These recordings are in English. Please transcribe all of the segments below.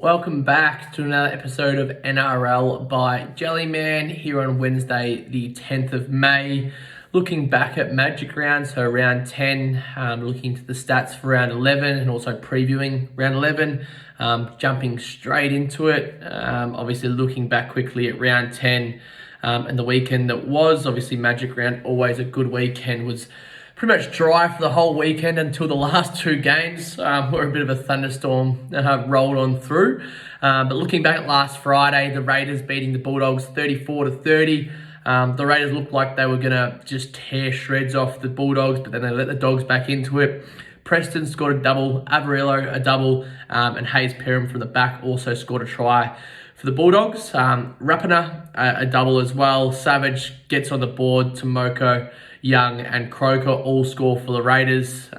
Welcome back to another episode of NRL by Jellyman here on Wednesday, the 10th of May. Looking back at Magic Round, so round 10, looking into the stats for round 11 and also previewing round 11, jumping straight into it. Obviously looking back quickly at round 10 and the weekend that was. Obviously Magic Round, always a good weekend, was pretty much dry for the whole weekend until the last two games where a bit of a thunderstorm rolled on through. But looking back at last Friday, the Raiders beating the Bulldogs 34-30. The Raiders looked like they were going to just tear shreds off the Bulldogs, but then they let the Dogs back into it. Preston scored a double, Averillo a double, and Hayes Perham from the back also scored a try for the Bulldogs. Rapana a double as well. Savage gets on the board. Tomoko, Young and Croker all score for the Raiders.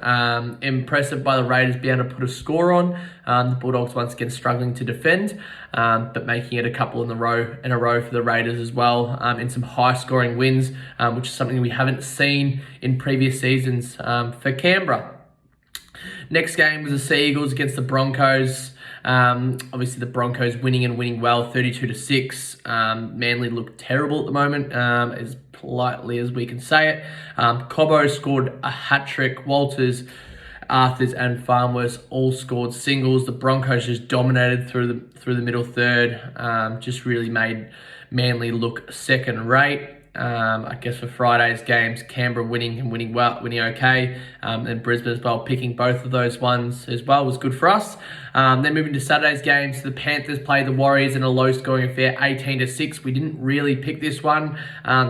Impressive by the Raiders being able to put a score on. The Bulldogs once again struggling to defend, but making it a couple in a row for the Raiders as well, in some high-scoring wins, which is something we haven't seen in previous seasons for Canberra. Next game was the Sea Eagles against the Broncos. Obviously the Broncos winning well, 32-6. Manly look terrible at the moment, as politely as we can say it. Cobbo scored a hat-trick. Walters, Arthars and Farmworth all scored singles. The Broncos just dominated through the middle third. Just really made Manly look second rate. I guess for Friday's games, Canberra winning okay, and Brisbane as well, picking both of those ones as well was good for us. Then moving to Saturday's games, the Panthers played the Warriors in a low-scoring affair, 18-6. We didn't really pick this one,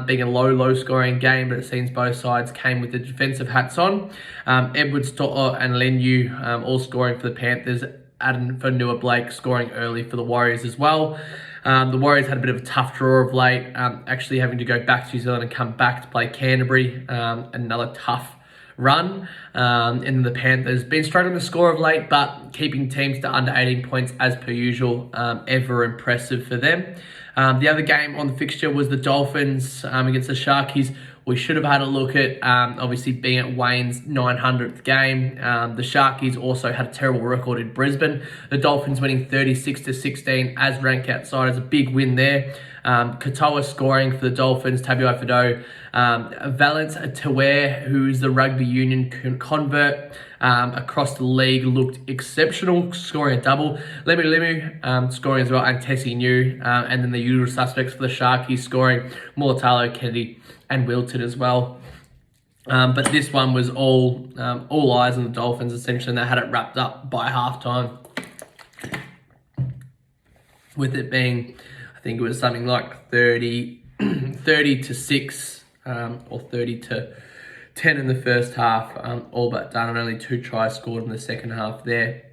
being a low-scoring game, but it seems both sides came with the defensive hats on. Edwards, To'o and Leniu all scoring for the Panthers. Adam for Newer Blake scoring early for the Warriors as well. The Warriors had a bit of a tough draw of late, actually having to go back to New Zealand and come back to play Canterbury, another tough run. And the Panthers been struggling to score of late, but keeping teams to under 18 points as per usual, ever impressive for them. The other game on the fixture was the Dolphins against the Sharkies. We should have had a look at, obviously, being at Wayne's 900th game. The Sharkies also had a terrible record in Brisbane. The Dolphins winning 36-16 as ranked outsiders, a big win there. Katoa scoring for the Dolphins, Tabuai Fido. Valence Taware, who's the rugby union convert across the league, looked exceptional, scoring a double. Lemu scoring as well, and Tessie New. And then the usual suspects for the Sharkies scoring, Mulatalo, Kennedy, and Wilton as well. But this one was all eyes on the Dolphins, essentially, and they had it wrapped up by halftime. With it being, I think it was something like 30-6 or 30-10 in the first half, all but done, and only 2 tries scored in the second half there.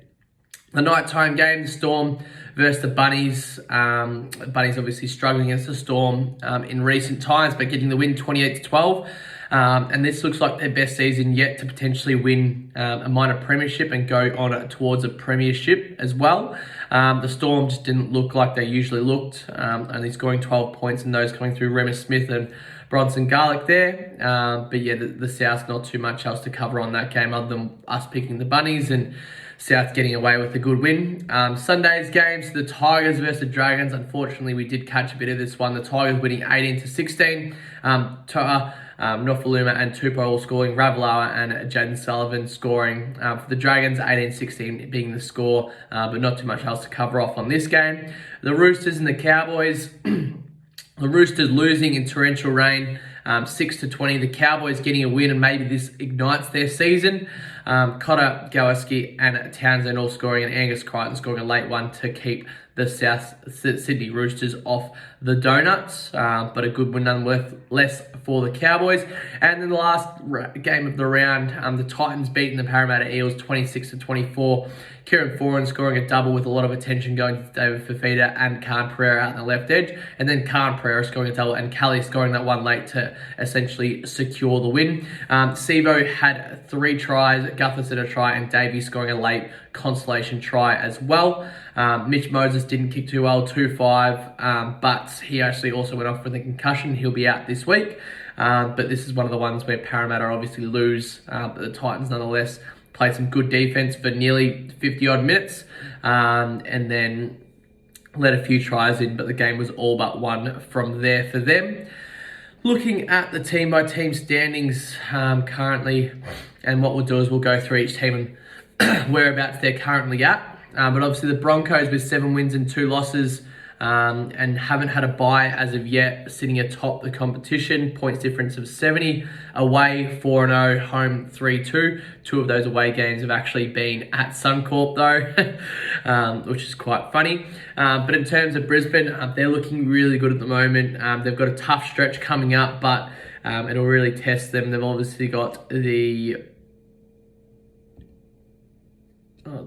The nighttime game, the Storm versus the Bunnies. Bunnies obviously struggling against the Storm in recent times, but getting the win 28-12. And this looks like their best season yet to potentially win a minor premiership and go on towards a premiership as well. The Storm just didn't look like they usually looked, only scoring 12 points and those coming through Remus Smith and Bronson Garlick there. But yeah, the South, not too much else to cover on that game other than us picking the Bunnies and South getting away with a good win. Sunday's games, the Tigers versus the Dragons. Unfortunately, we did catch a bit of this one. The Tigers winning 18-16. Toa, Nofaluma and Tupou all scoring. Ravalawa and Jaden Sullivan scoring. For the Dragons, 18-16 being the score, but not too much else to cover off on this game. The Roosters and the Cowboys. The Roosters losing in torrential rain, 6-20. The Cowboys getting a win, and maybe this ignites their season. Cotter, Goweski and Townsend all scoring, and Angus Crichton scoring a late one to keep the South Sydney Roosters off the donuts, but a good win nonetheless for the Cowboys. And then the last game of the round, the Titans beating the Parramatta Eels 26-24. Kieran Foran scoring a double with a lot of attention going to David Fafita and Khan Pereira out on the left edge. And then Khan Pereira scoring a double and Kelly scoring that one late to essentially secure the win. Sivo had 3 tries, Gutherson a try, and Davies scoring a late consolation try as well. Mitch Moses didn't kick too well, 2-5, but he actually also went off with a concussion. He'll be out this week. But this is one of the ones where Parramatta obviously lose, but the Titans nonetheless played some good defense for nearly 50 odd minutes, and then let a few tries in, but the game was all but won from there for them. Looking at the team by team standings currently, and what we'll do is we'll go through each team and whereabouts they're currently at. But obviously the Broncos with 7 wins and 2 losses, and haven't had a bye as of yet, sitting atop the competition. Points difference of 70, away 4-0, home 3-2. 2 of those away games have actually been at Suncorp though, which is quite funny. But in terms of Brisbane, they're looking really good at the moment. They've got a tough stretch coming up, but it'll really test them. They've obviously got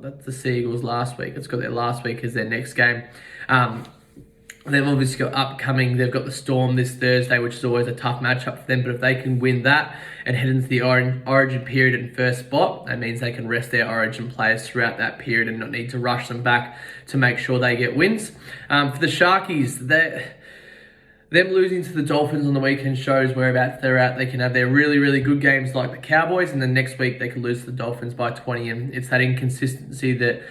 that's the Seagulls last week. It's got their last week as their next game. They've obviously got upcoming, they've got the Storm this Thursday, which is always a tough matchup for them. But if they can win that and head into the Origin period in first spot, that means they can rest their Origin players throughout that period and not need to rush them back to make sure they get wins. For the Sharkies, them losing to the Dolphins on the weekend shows whereabouts they're at. They can have their really, really good games like the Cowboys, and then next week they can lose to the Dolphins by 20. And it's that inconsistency that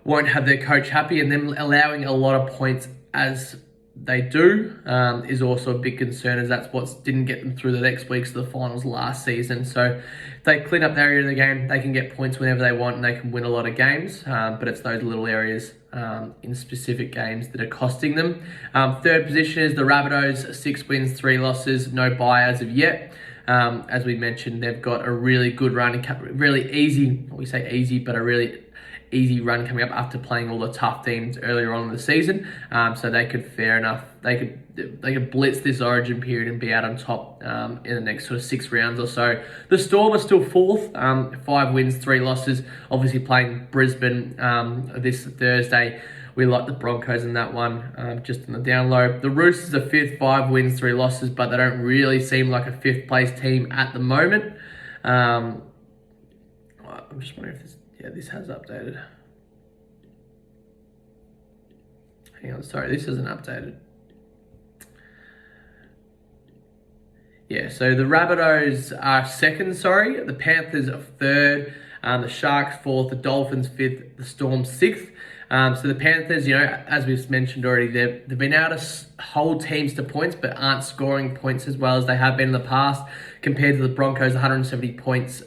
won't have their coach happy, and them allowing a lot of points as they do is also a big concern, as that's what didn't get them through the next weeks of the finals last season. So if they clean up that area of the game, they can get points whenever they want and they can win a lot of games, but it's those little areas in specific games that are costing them. Third position is the Rabbitohs, 6 wins, 3 losses, no bye as of yet. As we mentioned, they've got a really good run, really easy, we say easy, but a really easy run coming up after playing all the tough teams earlier on in the season. So they could, they could blitz this Origin period and be out on top in the next sort of 6 rounds or so. The Storm are still 4th, 5 wins, 3 losses. Obviously playing Brisbane this Thursday. We like the Broncos in that one, just in the down low. The Roosters are 5th, 5 wins, 3 losses, but they don't really seem like a 5th place team at the moment. I'm just wondering if this has updated. Hang on, sorry, this isn't updated. Yeah, so the Rabbitohs are 2nd, the Panthers are 3rd, the Sharks 4th, the Dolphins 5th, the Storm 6th. So the Panthers, as we've mentioned already, they've been able to hold teams to points, but aren't scoring points as well as they have been in the past, compared to the Broncos, 170 points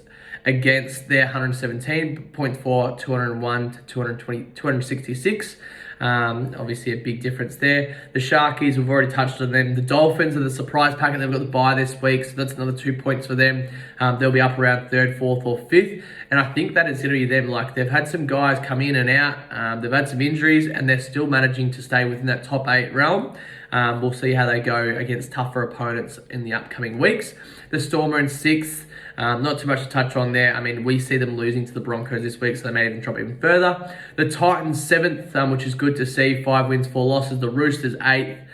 against their 117 points for 201 to 266. Obviously a big difference there. The Sharkies, we've already touched on them. The Dolphins are the surprise packet. They've got the bye this week, so that's another 2 points for them. They'll be up around 3rd, 4th or 5th. And I think that is going to be them. Like, they've had some guys come in and out. They've had some injuries, and they're still managing to stay within that top 8 realm. We'll see how they go against tougher opponents in the upcoming weeks. The Storm are in 6th. Not too much to touch on there. I mean, we see them losing to the Broncos this week, so they may even drop even further. The Titans 7th, which is good to see. 5 wins, 4 losses. The Roosters 8th.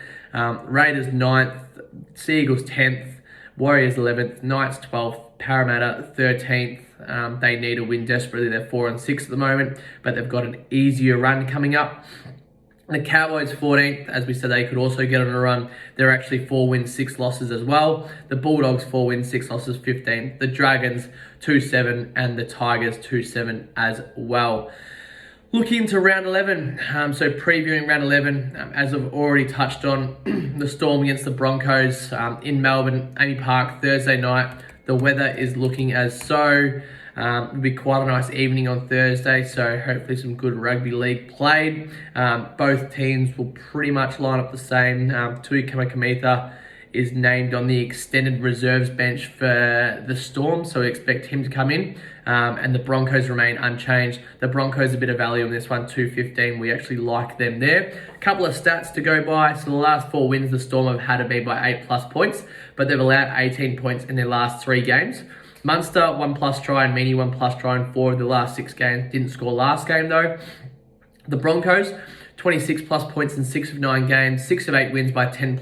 Raiders 9th. Seagulls 10th. Warriors 11th. Knights 12th. Parramatta 13th. They need a win desperately. They're 4 and 6 at the moment, but they've got an easier run coming up. The Cowboys 14th, as we said, they could also get on a run. They're actually 4 wins, 6 losses as well. The Bulldogs 4 wins, 6 losses, 15th. The Dragons 2-7 and the Tigers 2-7 as well. Looking into round 11, so previewing round 11, as I've already touched on, the Storm against the Broncos in Melbourne, Amy Park, Thursday night. The weather is looking as so. It'll be quite a nice evening on Thursday, so hopefully some good rugby league played. Both teams will pretty much line up the same. Tui Kamikamica is named on the extended reserves bench for the Storm, so we expect him to come in. And the Broncos remain unchanged. The Broncos a bit of value on this one, 2.15. We actually like them there. A couple of stats to go by. So the last 4 wins, the Storm have had to be by 8+ points, but they've allowed 18 points in their last 3 games. Munster, 1+ try, and Meaney, 1+ try in 4 of the last 6 games. Didn't score last game though. The Broncos, 26+ points in 6 of 9 games, 6 of 8 wins by 10+.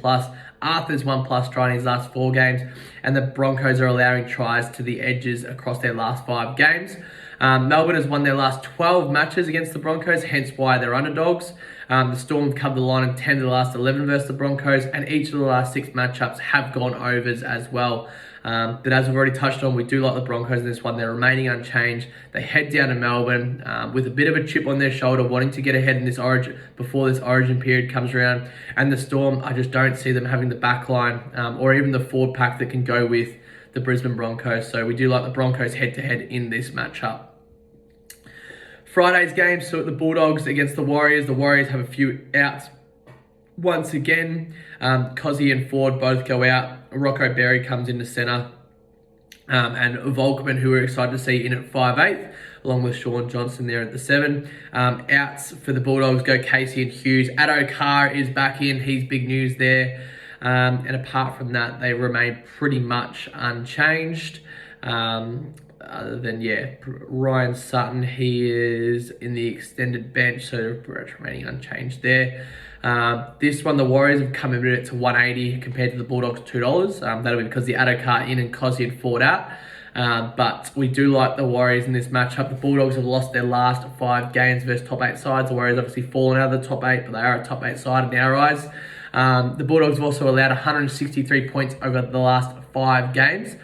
Arthars 1+ try in his last 4 games, and the Broncos are allowing tries to the edges across their last 5 games. Melbourne has won their last 12 matches against the Broncos, hence why they're underdogs. The Storm have covered the line in 10 of the last 11 versus the Broncos, and each of the last 6 matchups have gone overs as well. But as we've already touched on, we do like the Broncos in this one. They're remaining unchanged. They head down to Melbourne with a bit of a chip on their shoulder, wanting to get ahead in this Origin before this Origin period comes around. And the Storm, I just don't see them having the back line or even the forward pack that can go with the Brisbane Broncos. So we do like the Broncos head-to-head in this matchup. Friday's game, so the Bulldogs against the Warriors. The Warriors have a few outs once again. Cozzy and Ford both go out. Rocco Berry comes into centre. And Volkman, who we're excited to see in at 5'8", along with Sean Johnson there at the 7. Outs for the Bulldogs go Casey and Hughes. Addo Carr is back in. He's big news there. And apart from that, they remain pretty much unchanged. Other than, Ryan Sutton, he is in the extended bench, so remaining unchanged there. This one, the Warriors have come in it to 180 compared to the Bulldogs $2. That'll be because the Addo-Carr in and Cozzy and Ford out. But we do like the Warriors in this matchup. The Bulldogs have lost their last 5 games versus top 8 sides. The Warriors obviously fallen out of the top 8, but they are a top 8 side in our eyes. The Bulldogs have also allowed 163 points over the last 5 games.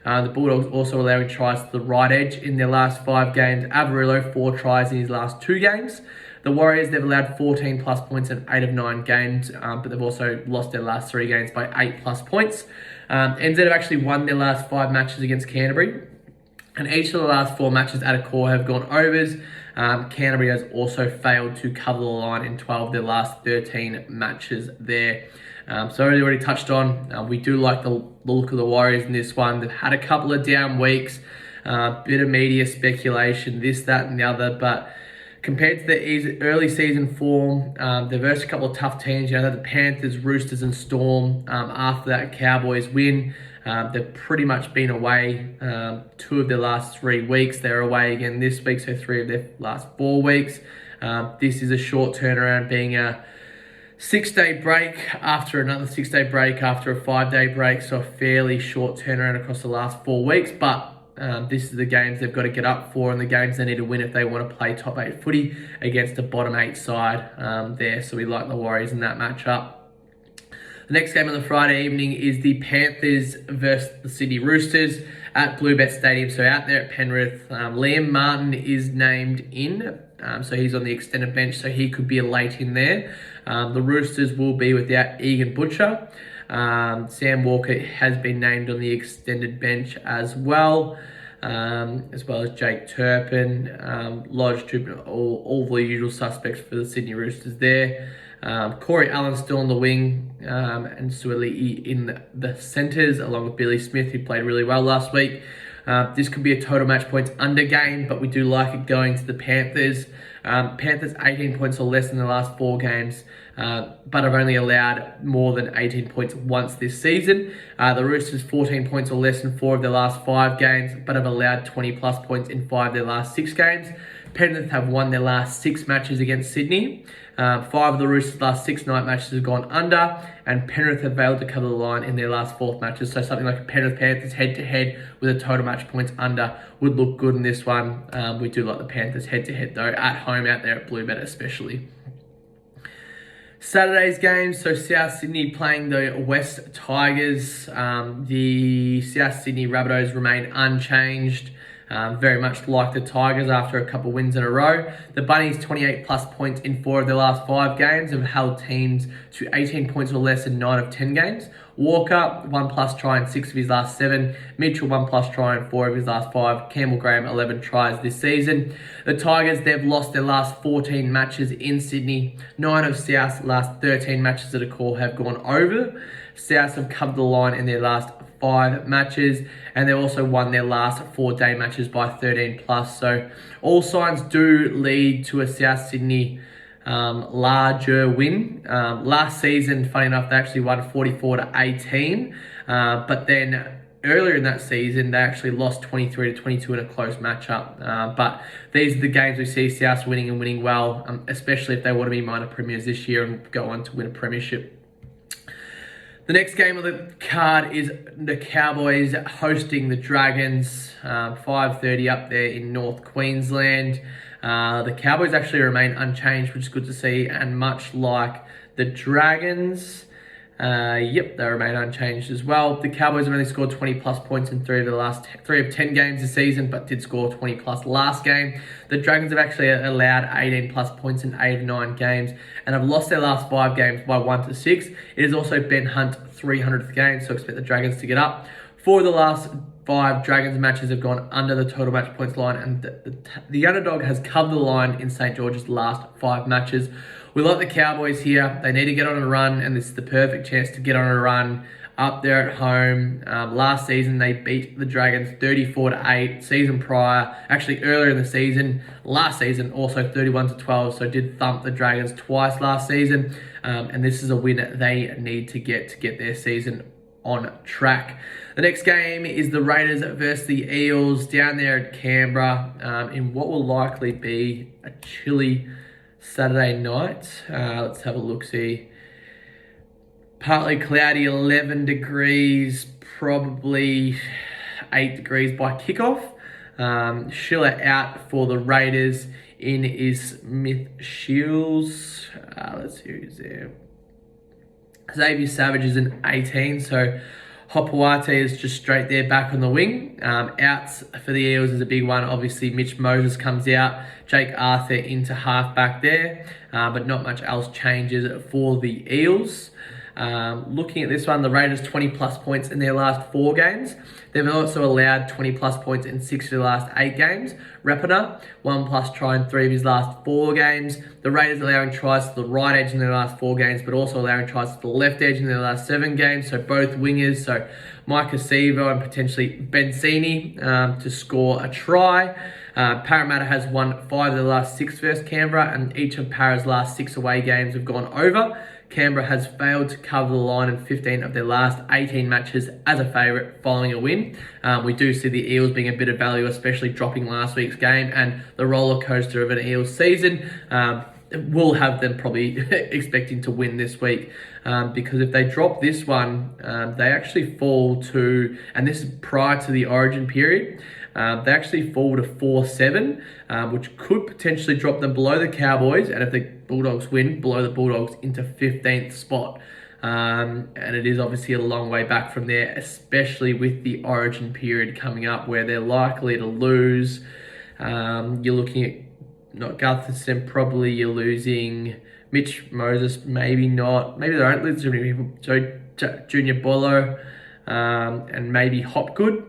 The Bulldogs also allowing tries to the right edge in their last 5 games. Averillo, 4 tries in his last 2 games. The Warriors, they've allowed 14 plus points in 8 of 9 games, but they've also lost their last 3 games by 8 plus points. NZ have actually won their last 5 matches against Canterbury, and each of the last 4 matches at a core have gone overs. Canterbury has also failed to cover the line in 12 of their last 13 matches there. So I already touched on, we do like the look of the Warriors in this one. They've had a couple of down weeks, bit of media speculation, this, that, and the other, but compared to the early season form, they've versed a couple of tough teams. The Panthers, Roosters, and Storm. After that Cowboys win, they've pretty much been away 2 of their last 3 weeks. They're away again this week, so 3 of their last 4 weeks. This is a short turnaround, being a 6-day break after another 6-day break after a 5-day break, so a fairly short turnaround across the last 4 weeks. But this is the games they've got to get up for, and the games they need to win if they want to play top 8 footy against a bottom 8 side there. So we like the Warriors in that matchup. The next game on the Friday evening is the Panthers versus the Sydney Roosters at Bluebet Stadium. So out there at Penrith, Liam Martin is named in. So he's on the extended bench, so he could be a late in there. The Roosters will be without Egan Butcher. Sam Walker has been named on the extended bench as well as Jake Turpin, Lodge, Turpin, all the usual suspects for the Sydney Roosters there. Corey Allen still on the wing, and Suoli'i in the centres, along with Billy Smith, who played really well last week. This could be a total match points under game, but we do like it going to the Panthers. Panthers 18 points or less in the last 4 games, but have only allowed more than 18 points once this season. The Roosters 14 points or less in 4 of their last 5 games, but have allowed 20 plus points in 5 of their last 6 games. Penrith have won their last 6 matches against Sydney. 5 of the Roosters' last 6 night matches have gone under, and Penrith have failed to cover the line in their last 4 matches. So something like a Penrith Panthers head-to-head with a total match points under would look good in this one. We do like the Panthers head-to-head though, at home out there at Bluebet especially. Saturday's games, so South Sydney playing the West Tigers. The South Sydney Rabbitohs remain unchanged. Very much like the Tigers after a couple wins in a row. The Bunnies 28 plus points in 4 of their last 5 games, have held teams to 18 points or less in 9 of 10 games. Walker 1 plus try in 6 of his last 7. Mitchell 1 plus try in 4 of his last 5. Campbell Graham 11 tries this season. The Tigers, they've lost their last 14 matches in Sydney. 9 of South's last 13 matches at a core have gone over. South have covered the line in their last 5 matches, and they also won their last 4-day matches by 13 plus. So all signs do lead to a South Sydney larger win. Last season, funny enough, they actually won 44-18, but then earlier in that season, they actually lost 23-22 in a close matchup. But these are the games we see South winning and winning well, especially if they want to be minor premiers this year and go on to win a premiership. The next game of the card is the Cowboys hosting the Dragons, 5:30 up there in North Queensland. The Cowboys actually remain unchanged, which is good to see, and much like the Dragons, they remain unchanged as well. The Cowboys have only scored 20 plus points in 3 of 10 games this season, but did score 20 plus last game. The Dragons have actually allowed 18 plus points in 8 of 9 games and have lost their last 5 games by 1-6. It is also Ben Hunt's 300th game, so expect the Dragons to get up. 4 of the last 5 Dragons matches have gone under the total match points line, and the underdog has covered the line in St. George's last 5 matches. We like the Cowboys here. They need to get on a run, and this is the perfect chance to get on a run up there at home. Last season, they beat the Dragons 34-8. Season prior, actually earlier in the season, last season, also 31-12. So did thump the Dragons twice last season. And this is a win that they need to get their season on track. The next game is the Raiders versus the Eels down there at Canberra in what will likely be a chilly Saturday night. Let's have a look-see. Partly cloudy, 11 degrees, probably 8 degrees by kickoff. Schiller out for the Raiders. In is Smith Shields. Let's see who's there. Xavier Savage is an 18, so Hopoate is just straight there back on the wing. Outs for the Eels is a big one. Obviously, Mitch Moses comes out. Jake Arthur into half back there, but not much else changes for the Eels. Looking at this one, the Raiders 20 plus points in their last 4 games. They've also allowed 20 plus points in 6 of their last 8 games. Rapiner, 1 plus try in 3 of his last 4 games. The Raiders allowing tries to the right edge in their last 4 games, but also allowing tries to the left edge in their last 7 games. So both wingers, so Mike Acevo and potentially Bensini to score a try. Parramatta has won 5 of the last 6 versus Canberra, and each of Para's last 6 away games have gone over. Canberra has failed to cover the line in 15 of their last 18 matches as a favourite following a win. We do see the Eels being a bit of value, especially dropping last week's game, and the roller coaster of an Eels season will have them probably expecting to win this week, because if they drop this one, they actually fall to, and this is prior to the origin period, they actually fall to 4-7, which could potentially drop them below the Cowboys, and if the Bulldogs win, below the Bulldogs into 15th spot. And it is obviously a long way back from there, especially with the origin period coming up where they're likely to lose. You're looking at not Gutherson, probably you're losing Mitch Moses, maybe not. Maybe they don't lose too many people. So Junior Bolo, and maybe Hopgood.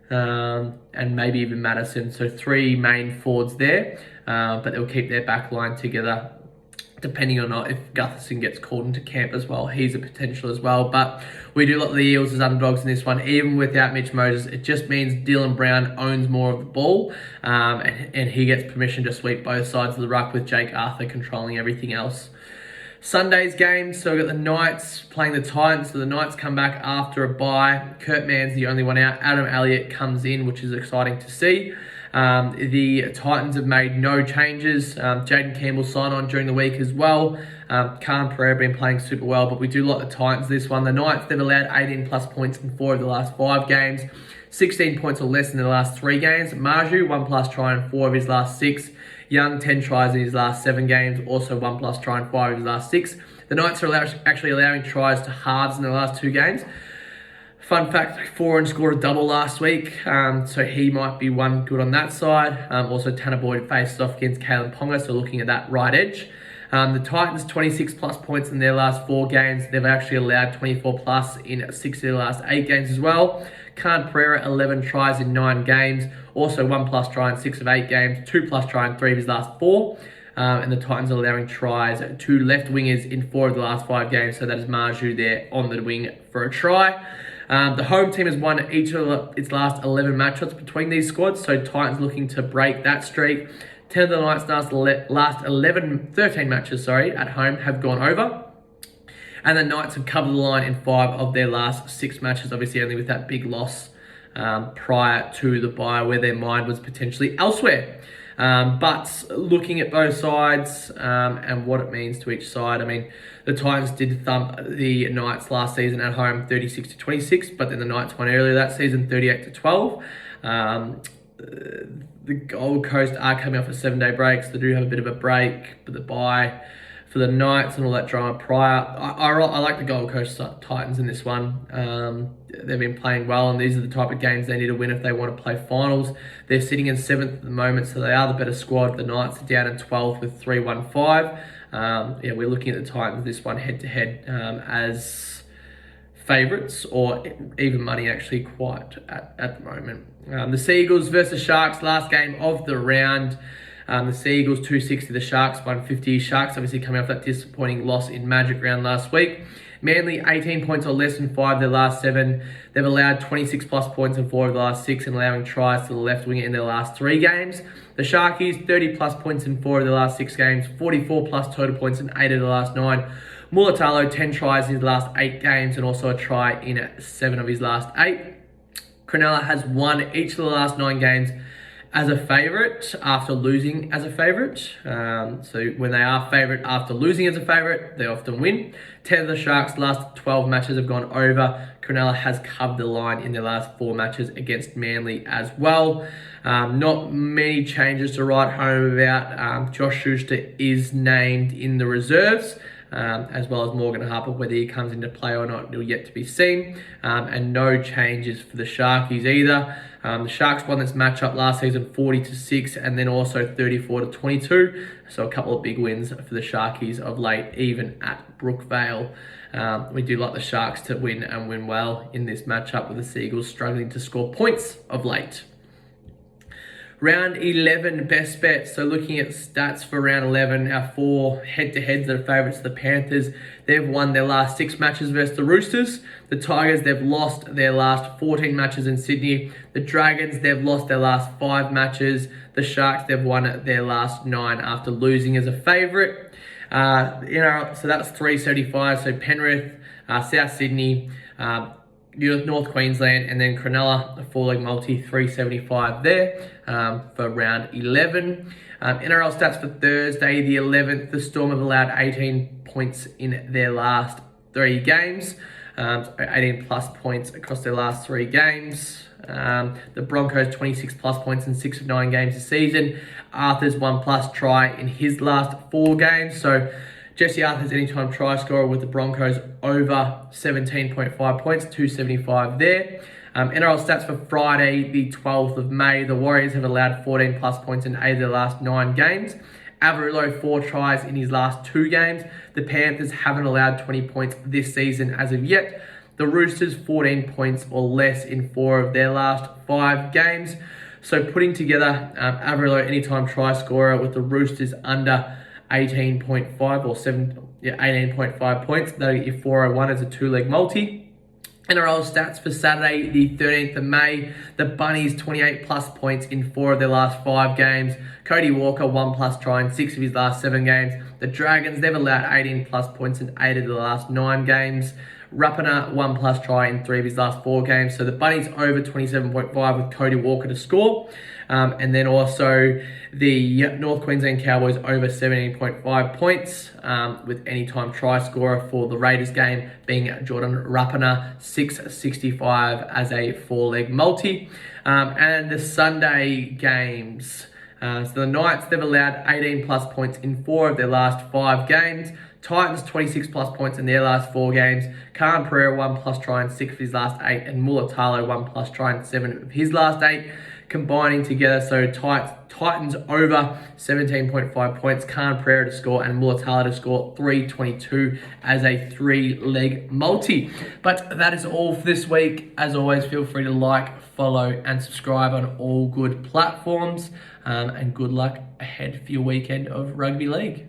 And maybe even Madison. So 3 main forwards there, but they'll keep their back line together, depending on not if Gutherson gets called into camp as well. He's a potential as well. But we do like the Eels as underdogs in this one, even without Mitch Moses. It just means Dylan Brown owns more of the ball, and he gets permission to sweep both sides of the ruck with Jake Arthur controlling everything else. Sunday's game, so we've got the Knights playing the Titans. So the Knights come back after a bye. Kurt Mann's the only one out. Adam Elliott comes in, which is exciting to see. The Titans have made no changes. Jaden Campbell signed on during the week as well. Khan Pereira been playing super well, but we do like the Titans this one. The Knights, they've allowed 18 plus points in 4 of the last 5 games. 16 points or less in the last 3 games. Marju, 1 plus try in 4 of his last 6. Young, 10 tries in his last 7 games. Also 1 plus try in 5 of his last 6. The Knights are actually allowing tries to halves in the last 2 games. Fun fact, Foran scored a double last week, so he might be one good on that side. Also, Tanner Boyd faced off against Kalen Ponga, so looking at that right edge. The Titans, 26 plus points in their last 4 games. They've actually allowed 24 plus in 6 of their last 8 games as well. Khan Pereira, 11 tries in 9 games. Also 1 plus try in 6 of 8 games. 2 plus try in 3 of his last 4. And the Titans are allowing tries to left wingers in 4 of the last 5 games. So that is Marju there on the wing for a try. The home team has won each of its last 11 matchups between these squads. So Titans looking to break that streak. 10 of the Knights' last 13 matches at home have gone over. And the Knights have covered the line in 5 of their last 6 matches, obviously only with that big loss prior to the bye where their mind was potentially elsewhere. But looking at both sides and what it means to each side, I mean, the Titans did thump the Knights last season at home 36-26, but then the Knights won earlier that season 38-12. The Gold Coast are coming off a 7-day break, so they do have a bit of a break, but the bye for the Knights and all that drama prior. I like the Gold Coast Titans in this one. They've been playing well, and these are the type of games they need to win if they want to play finals. They're sitting in 7th at the moment, so they are the better squad. The Knights are down in 12th with 3-1-5. Yeah, we're looking at the Titans this one head-to-head as favourites, or even money actually quite at the moment. The Seagulls versus Sharks, last game of the round. The Seagulls 260, the Sharks 150. Sharks obviously coming off that disappointing loss in Magic Round last week. Manly 18 points or less in 5 of their last 7. They've allowed 26 plus points in 4 of the last 6 and allowing tries to the left winger in their last 3 games. The Sharkies 30 plus points in 4 of the last 6 games, 44 plus total points in 8 of the last 9. Mulatalo 10 tries in his last 8 games and also a try in 7 of his last 8. Cronulla has won each of the last 9 games as a favourite after losing as a favourite. So when they are favourite after losing as a favourite, they often win. 10 of the Sharks' last 12 matches have gone over. Cronulla has covered the line in their last 4 matches against Manly as well. Not many changes to write home about. Josh Schuster is named in the reserves, as well as Morgan Harper. Whether he comes into play or not, it'll yet to be seen. And no changes for the Sharkies either. The Sharks won this matchup last season 40-6 and then also 34-22. So a couple of big wins for the Sharkies of late, even at Brookvale. We do like the Sharks to win and win well in this matchup, with the Seagulls struggling to score points of late. Round 11 best bets. So looking at stats for round 11, our 4 head-to-heads that are favourites, the Panthers, they've won their last 6 matches versus the Roosters. The Tigers, they've lost their last 14 matches in Sydney. The Dragons, they've lost their last 5 matches. The Sharks, they've won their last 9 after losing as a favourite. So that's 375. So Penrith, South Sydney, North Queensland, and then Cronulla, a 4-leg multi, 375 there for round 11. NRL stats for Thursday, the 11th. The Storm have allowed 18 points in their last 3 games. So 18 plus points across their last 3 games. The Broncos 26 plus points in 6 of 9 games this season. Arthars 1 plus try in his last 4 games. So Jesse Arthars anytime try scorer with the Broncos over 17.5 points, 275 there. NRL stats for Friday, the 12th of May. The Warriors have allowed 14 plus points in 8 of their last 9 games. Averillo 4 tries in his last 2 games. The Panthers haven't allowed 20 points this season as of yet. The Roosters 14 points or less in 4 of their last 5 games. So putting together Averillo anytime try scorer with the Roosters under 18.5 or 18.5 points. That'll get you 401 as a 2-leg multi. NRL stats for Saturday, the 13th of May. The Bunnies 28 plus points in 4 of their last 5 games. Cody Walker 1 plus try in 6 of his last 7 games. The Dragons, they've allowed 18 plus points in 8 of the last 9 games. Rapana 1 plus try in 3 of his last 4 games. So the Bunnies over 27.5 with Cody Walker to score. And then also the North Queensland Cowboys over 17.5 points with anytime try scorer for the Raiders game being Jordan Rapana, 665 as a 4-leg multi. And the Sunday games. So the Knights, they've allowed 18 plus points in 4 of their last 5 games. Titans 26 plus points in their last 4 games. Khan Pereira 1 plus try in 6 of his last 8. And Mulatalo 1 plus try in 7 of his last 8. Combining together, so Titans over 17.5 points, Khan Pereira to score and Mulatalo to score 322 as a 3-leg multi. But that is all for this week. As always, feel free to like, follow and subscribe on all good platforms. And good luck ahead for your weekend of rugby league.